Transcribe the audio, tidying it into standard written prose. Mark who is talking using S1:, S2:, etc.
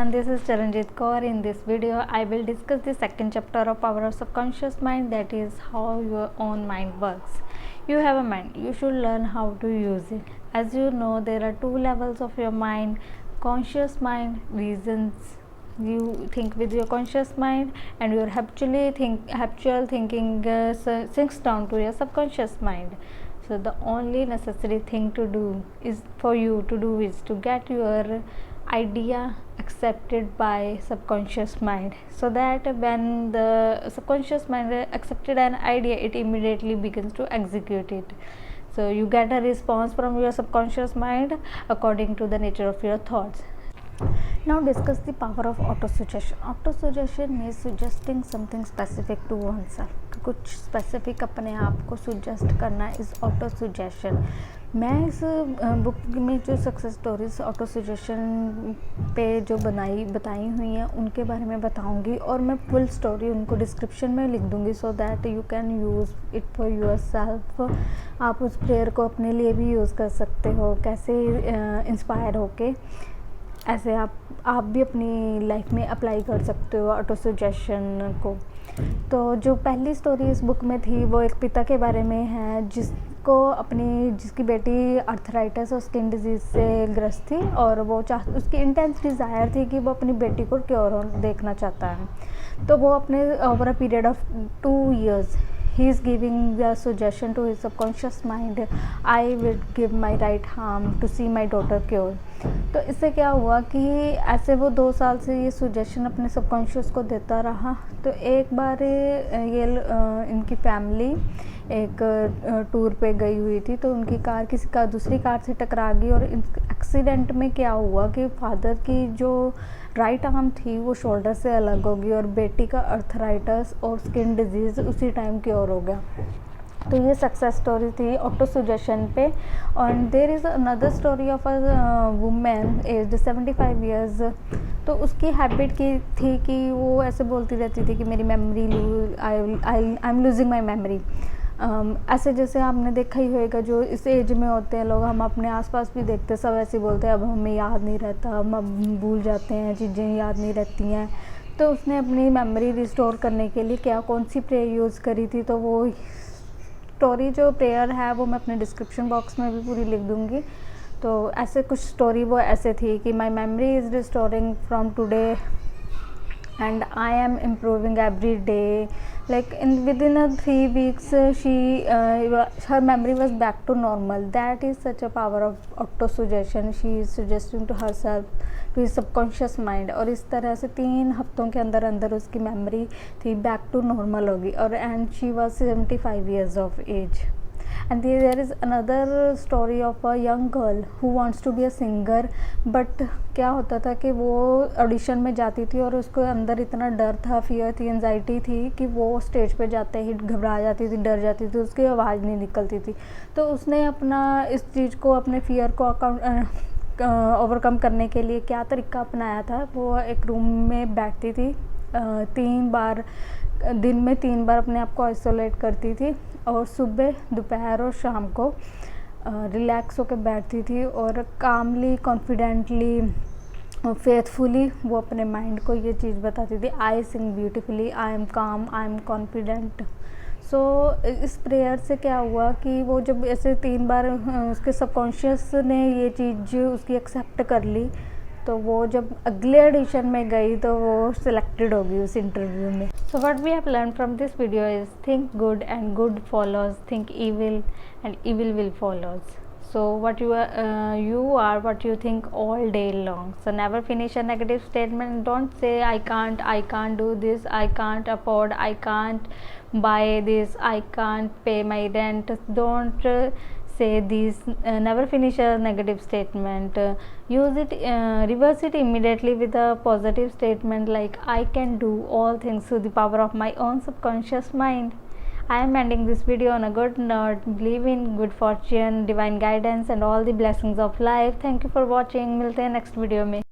S1: everyone, this is Charanjit Kaur. In this video I will discuss the second chapter of Power of Subconscious Mind, that is how your own mind works. You have a mind, you should learn how to use it. As you know, there are two levels of your mind: conscious mind, reasons. You think with your conscious mind, and your habitual thinking sinks down to your subconscious mind. So the only necessary thing to do is to get your idea accepted by subconscious mind, so that when the subconscious mind accepted an idea, it immediately begins to execute it. So you get a response from your subconscious mind according to the nature of your thoughts. Now discuss the power of auto-suggestion. Auto-suggestion is suggesting something specific to oneself. कुछ specific अपने आप को suggest करना is auto suggestion. मैं इस book में जो success stories auto suggestion पे जो बताई हुई हैं उनके बारे में बताऊंगी, और मैं फुल स्टोरी उनको डिस्क्रिप्शन में लिख दूंगी, so that you can use it for your self. आप उस प्रेयर को अपने लिए भी यूज़ कर सकते हो. कैसे इंस्पायर होके ऐसे आप भी अपनी लाइफ में अप्लाई कर सकते हो ऑटो सजेशन को. तो जो पहली स्टोरी इस बुक में थी वो एक पिता के बारे में है जिसकी बेटी अर्थराइटिस और स्किन डिजीज़ से ग्रस्त थी, और वो उसकी इंटेंस डिज़ायर थी कि वो अपनी बेटी को क्योर देखना चाहता है. तो वो अपने over a period of 2 years he is giving the suggestion to his subconscious mind, I will give my right arm to see my daughter cure. तो इससे क्या हुआ कि ऐसे वो 2 साल से ये सजेशन अपने सबकॉन्शियस को देता रहा. तो एक बार ये इनकी फैमिली एक टूर पे गई हुई थी, तो उनकी कार दूसरी कार से टकरा गई, और एक्सीडेंट में क्या हुआ कि फादर की जो राइट आर्म थी वो शोल्डर से अलग हो गई, और बेटी का अर्थराइटिस और स्किन डिजीज़ उसी टाइम क्योर हो गया. तो ये सक्सेस स्टोरी थी ऑटो सजेशन पे. और there is another story of a women aged 75 years. तो उसकी हैबिट की थी कि वो ऐसे बोलती रहती थी कि मेरी memory I am losing my memory. ऐसे जैसे आपने देखा ही होगा, जो इस एज में होते हैं लोग, हम अपने आसपास भी देखते हैं, सब ऐसे बोलते हैं अब हमें याद नहीं रहता, हम अब भूल जाते हैं, चीज़ें याद नहीं रहती हैं. तो उसने अपनी मेमोरी रिस्टोर करने के लिए कौन सी प्रेयर यूज़ करी थी, तो वो स्टोरी जो प्रेयर है वो मैं अपने डिस्क्रिप्शन बॉक्स में भी पूरी लिख दूँगी. तो ऐसे कुछ स्टोरी वो ऐसे थी कि my memory is restoring from today and I am improving every day. Like within 3 weeks her memory was back to normal. That is such a power of auto suggestion. She is suggesting to herself, to his subconscious mind, और इस तरह से 3 हफ्तों के अंदर उसकी memory थी back to normal होगी. और and she was 75 years of age. And there is another story of a young girl who wants to be a singer, but क्या होता था कि वो ऑडिशन में जाती थी और उसको अंदर इतना डर था, फियर थी, एंजाइटी थी कि वो स्टेज पे जाते ही घबरा जाती थी, डर जाती थी, उसकी आवाज़ नहीं निकलती थी. तो उसने अपना इस चीज़ को, अपने फियर को ओवरकम करने के लिए क्या तरीका अपनाया था. वो एक रूम में बैठती थी, 3 बार दिन में 3 बार अपने आप को आइसोलेट करती थी, और सुबह, दोपहर और शाम को रिलैक्स होकर बैठती थी, और कामली, कॉन्फिडेंटली, फेथफुली वो अपने माइंड को ये चीज़ बताती थी, आई सिंग ब्यूटीफुली, आई एम काम, आई एम कॉन्फिडेंट. सो इस प्रेयर से क्या हुआ कि वो जब ऐसे 3 बार उसके सबकॉन्शियस ने ये चीज़ उसकी एक्सेप्ट कर ली, तो वो जब अगले ऑडिशन में गई तो वो सिलेक्टेड हो गई उस इंटरव्यू में. So what we have learn from this video is think good and good follows, think evil and evil will follows. So what you are what you think all day long. So never finish a negative statement. Don't say I can't do this, I can't afford, I can't buy this, I can't pay my rent. Don't say these. Never finish a negative statement. Use it, reverse it immediately with a positive statement like I can do all things through the power of my own subconscious mind. I am ending this video on a good note. Believe in good fortune, divine guidance and all the blessings of life. Thank you for watching. मिलते हैं next video में.